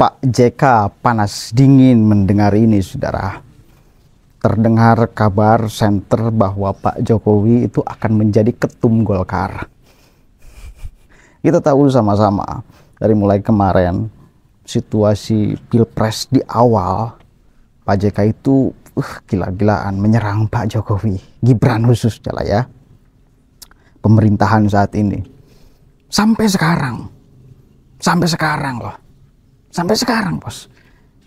Pak JK panas dingin mendengar ini, saudara. Terdengar kabar senter bahwa Pak Jokowi itu akan menjadi ketum Golkar. Kita tahu sama-sama dari mulai kemarin situasi Pilpres di awal, Pak JK itu gila-gilaan menyerang Pak Jokowi, Gibran khususnya lah ya, pemerintahan saat ini. Sampai sekarang loh, sampai sekarang bos.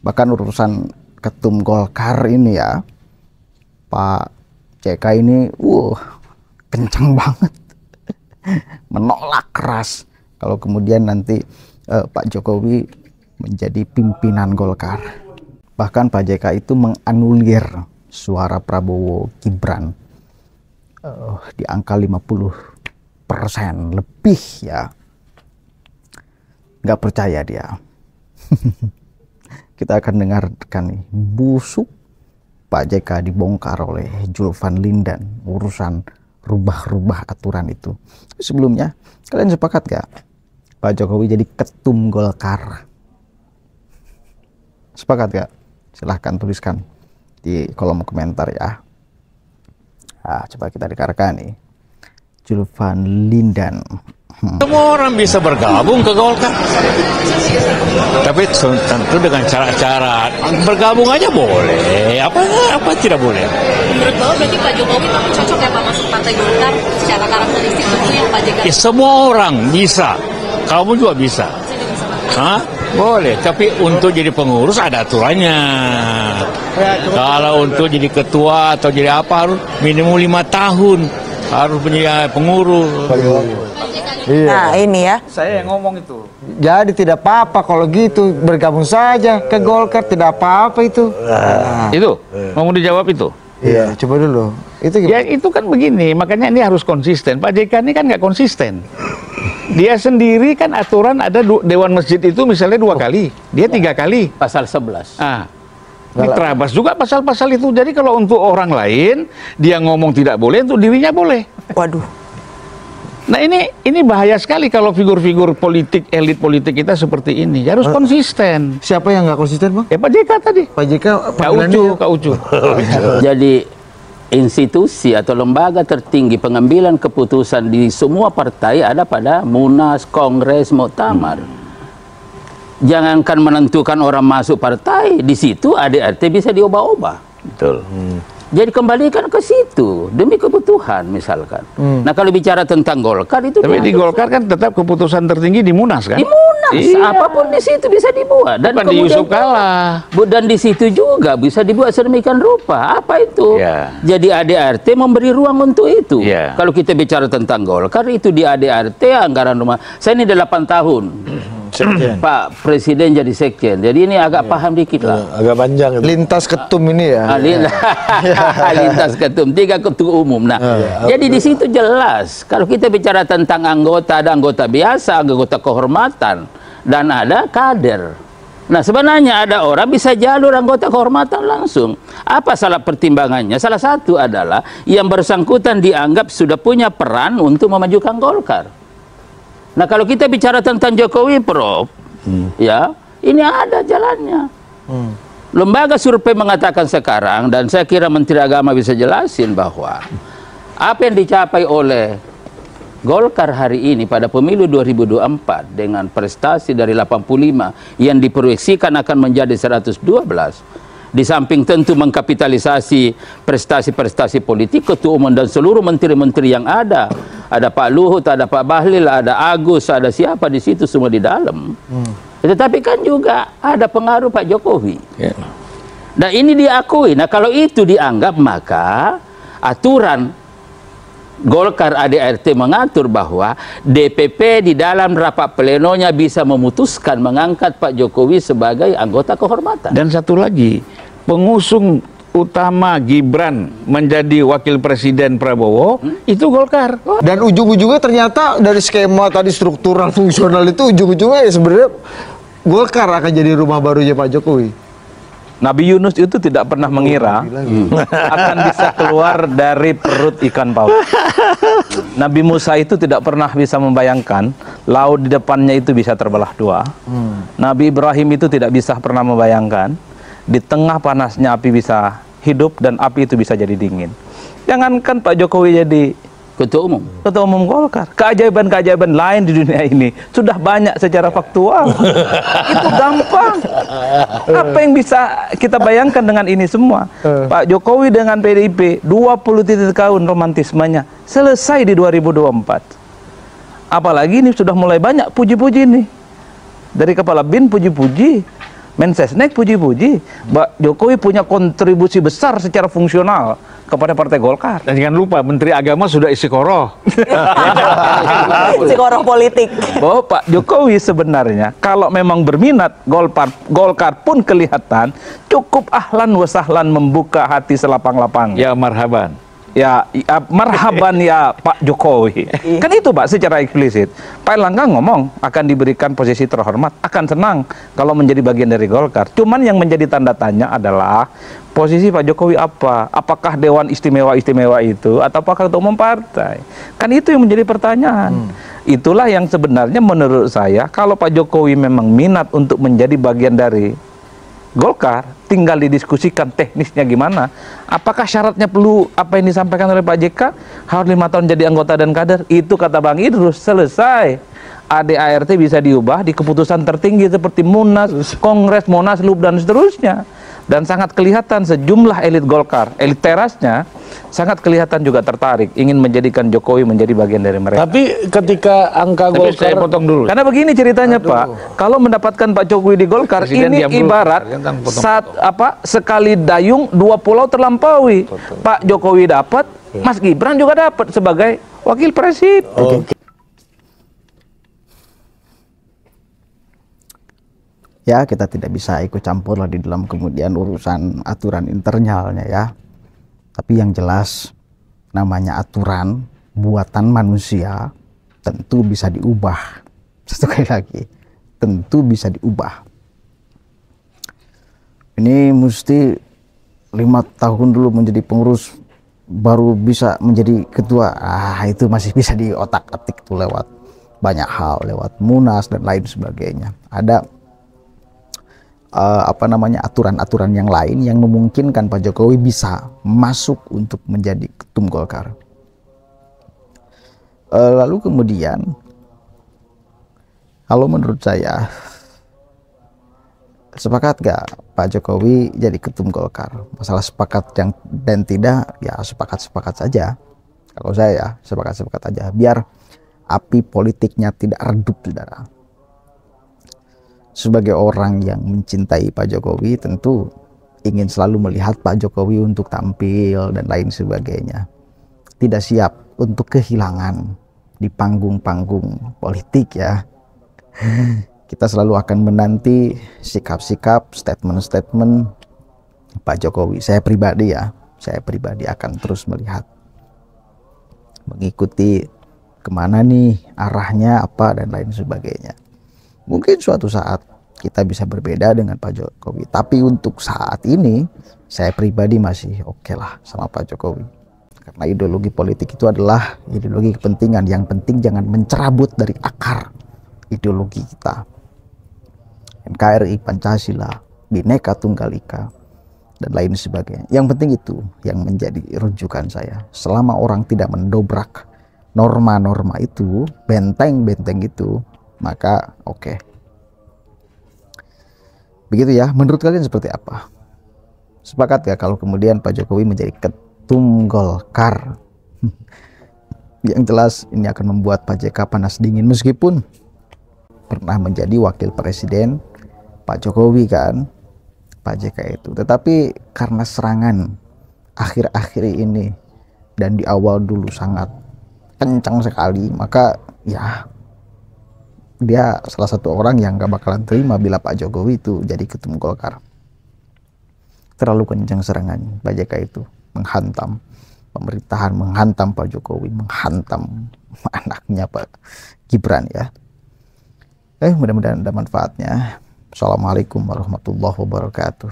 Bahkan urusan ketum Golkar ini ya, Pak JK ini kencang banget menolak keras kalau kemudian nanti Pak Jokowi menjadi pimpinan Golkar. Bahkan Pak JK itu menganulir suara Prabowo Gibran di angka 50% lebih ya. Nggak percaya dia. Kita akan dengarkan nih, busuk Pak JK dibongkar oleh Julvan Lindan urusan rubah-rubah aturan itu. Sebelumnya kalian sepakat gak Pak Jokowi jadi ketum Golkar? Sepakat gak? Silahkan tuliskan di kolom komentar ya. Nah, coba kita dengarkan nih, Julvan Lindan. Semua orang bisa bergabung ke Golkar, tapi tentu dengan cara-cara. Bergabung aja boleh, apa tidak boleh. Menurut Bapak berarti Pak Jokowi cocok ya Pak masuk partai Golkar secara karakteristik itu yang Pak JK? Ya, semua orang bisa, kamu juga bisa. Hah? Boleh, tapi untuk jadi pengurus ada aturannya. Kalau untuk jadi ketua atau jadi apa harus minimum 5 tahun harus menjadi pengurus. Iya. Nah ini ya, saya yang ngomong itu. jadi tidak apa-apa kalau gitu, bergabung saja ke Golkar, tidak apa-apa itu. Itu mau dijawab itu. Iya, coba dulu. Itu Ya itu kan begini, makanya ini harus konsisten. Pak JK ini kan nggak konsisten. Dia sendiri kan aturan ada Dewan Masjid itu misalnya 2 kali, dia 3 kali. Pasal 11. Ini terabas juga pasal-pasal itu. Jadi kalau untuk orang lain dia ngomong tidak boleh, untuk dirinya boleh. Waduh. Nah ini bahaya sekali kalau figur-figur politik, elit politik kita seperti ini. Harus konsisten. Siapa yang nggak konsisten, Bang? Ya Pak JK tadi. Pak JK, Kak Ucu. Jadi institusi atau lembaga tertinggi pengambilan keputusan di semua partai ada pada Munas, Kongres, Muktamar. Jangankan menentukan orang masuk partai, di situ ADRT bisa diubah-ubah. Betul. Jadi kembalikan ke situ demi kebutuhan misalkan. Nah kalau bicara tentang Golkar itu. Tapi di Golkar kan tetap keputusan tertinggi di Munas kan? Di Munas, iya. Apapun di situ bisa dibuat. Dan Bukan di Yusuf Kala. Dan di situ juga bisa dibuat sedemikian rupa. Apa itu? Ya. Jadi ADRT memberi ruang untuk itu. Ya. Kalau kita bicara tentang Golkar itu di ADRT anggaran rumah. Saya ini 8 tahun. Sekjen. Pak Presiden jadi sekjen. Jadi ini agak paham dikit lah. Agak panjang itu. Lintas ketum ini ya. Lintas ketum, 3 ketua umum. Nah, jadi di situ jelas. Kalau kita bicara tentang anggota, ada anggota biasa, anggota kehormatan, dan ada kader. Nah, sebenarnya ada orang bisa jalur anggota kehormatan langsung. Apa salah pertimbangannya? Salah satu adalah yang bersangkutan dianggap sudah punya peran untuk memajukan Golkar. Nah, kalau kita bicara tentang Jokowi, Prof, ya, ini ada jalannya. Lembaga survei mengatakan sekarang, dan saya kira Menteri Agama bisa jelasin bahwa apa yang dicapai oleh Golkar hari ini pada pemilu 2024 dengan prestasi dari 85 yang diproyeksikan akan menjadi 112. Di samping tentu mengkapitalisasi prestasi-prestasi politik ketua umum dan seluruh menteri-menteri yang ada Pak Luhut, ada Pak Bahlil, ada Agus, ada siapa di situ semua di dalam. Tetapi kan juga ada pengaruh Pak Jokowi. Nah ini diakui. Nah kalau itu dianggap, maka aturan Golkar ADRT mengatur bahwa DPP di dalam rapat plenonya bisa memutuskan mengangkat Pak Jokowi sebagai anggota kehormatan. Dan satu lagi, pengusung utama Gibran menjadi wakil presiden Prabowo itu Golkar. Dan ujung-ujungnya ternyata dari skema tadi struktural fungsional itu ujung-ujungnya ya sebenarnya Golkar akan jadi rumah barunya Pak Jokowi. Nabi Yunus itu tidak pernah mengira akan bisa keluar dari perut ikan paus. Nabi Musa itu tidak pernah bisa membayangkan laut di depannya itu bisa terbelah dua. Nabi Ibrahim itu tidak bisa pernah membayangkan di tengah panasnya api bisa hidup dan api itu bisa jadi dingin. Jangankan Pak Jokowi jadi Ketua Umum Golkar, keajaiban-keajaiban lain di dunia ini sudah banyak secara faktual. Itu gampang. Apa yang bisa kita bayangkan dengan ini semua? Pak Jokowi dengan PDIP 20 titik tahun romantismenya selesai di 2024. Apalagi ini sudah mulai banyak puji-puji nih. Dari Kepala BIN puji-puji, Mensesnek puji-puji. Pak Jokowi punya kontribusi besar secara fungsional kepada Partai Golkar. Dan jangan lupa Menteri Agama sudah istiqoroh. Istiqoroh politik. Bahwa Pak Jokowi sebenarnya kalau memang berminat, Golkar pun kelihatan cukup ahlan wa sahlan membuka hati selapang-lapang. Ya marhaban. Ya, marhaban ya Pak Jokowi. Kan itu Pak secara eksplisit. Pak Erlangga ngomong akan diberikan posisi terhormat, akan senang kalau menjadi bagian dari Golkar. Cuman yang menjadi tanda tanya adalah posisi Pak Jokowi apa? Apakah Dewan Istimewa-Istimewa itu atau apakah Ketua Umum Partai? Kan itu yang menjadi pertanyaan. Itulah yang sebenarnya menurut saya kalau Pak Jokowi memang minat untuk menjadi bagian dari Golkar, tinggal didiskusikan teknisnya gimana. Apakah syaratnya perlu apa yang disampaikan oleh Pak JK? Harus 5 tahun jadi anggota dan kader. Itu kata Bang Idrus, selesai. ADART bisa diubah di keputusan tertinggi seperti Munas, Kongres, Munaslup dan seterusnya. Dan sangat kelihatan sejumlah elit Golkar, elit terasnya sangat kelihatan juga tertarik ingin menjadikan Jokowi menjadi bagian dari mereka. Tapi ketika angka Tapi Golkar, saya potong dulu. Karena begini ceritanya Pak, kalau mendapatkan Pak Jokowi di Golkar Presiden ini diam dulu. ibarat sekali dayung 2 pulau terlampaui. Pak Jokowi dapat, Mas Gibran juga dapat sebagai wakil presiden. Ya, kita tidak bisa ikut campur lah di dalam kemudian urusan aturan internalnya ya. Tapi yang jelas namanya aturan buatan manusia tentu bisa diubah. Sekali lagi, tentu bisa diubah. Ini mesti 5 tahun dulu menjadi pengurus baru bisa menjadi ketua. Itu masih bisa diotak-atik tuh lewat banyak hal, lewat Munas dan lain sebagainya. Ada aturan-aturan yang lain yang memungkinkan Pak Jokowi bisa masuk untuk menjadi ketum Golkar. Lalu kemudian kalau menurut saya sepakat gak Pak Jokowi jadi ketum Golkar? Masalah sepakat dan tidak, ya sepakat-sepakat saja. Kalau saya sepakat-sepakat aja biar api politiknya tidak redup, saudara. Sebagai orang yang mencintai Pak Jokowi tentu ingin selalu melihat Pak Jokowi untuk tampil dan lain sebagainya. Tidak siap untuk kehilangan di panggung-panggung politik ya. Kita selalu akan menanti sikap-sikap, statement-statement Pak Jokowi. Saya pribadi akan terus melihat, mengikuti kemana nih arahnya apa dan lain sebagainya. Mungkin suatu saat kita bisa berbeda dengan Pak Jokowi, tapi untuk saat ini saya pribadi masih oke lah sama Pak Jokowi. Karena ideologi politik itu adalah ideologi kepentingan. Yang penting jangan mencerabut dari akar ideologi kita. NKRI, Pancasila, Bhinneka Tunggal Ika, dan lain sebagainya. Yang penting itu yang menjadi rujukan saya. Selama orang tidak mendobrak norma-norma itu, benteng-benteng itu, maka oke. Begitu ya, menurut kalian seperti apa? Sepakat ya kalau kemudian Pak Jokowi menjadi ketum Golkar? Yang jelas ini akan membuat Pak JK panas dingin, meskipun pernah menjadi wakil presiden Pak Jokowi kan, Pak JK itu. Tetapi karena serangan akhir-akhir ini dan di awal dulu sangat kencang sekali, maka ya dia salah satu orang yang gak bakalan terima bila Pak Jokowi itu jadi ketum Golkar. Terlalu kencang serangan Pak JK itu, menghantam pemerintahan, menghantam Pak Jokowi, menghantam anaknya Pak Gibran ya. Mudah-mudahan ada manfaatnya. Assalamualaikum warahmatullahi wabarakatuh.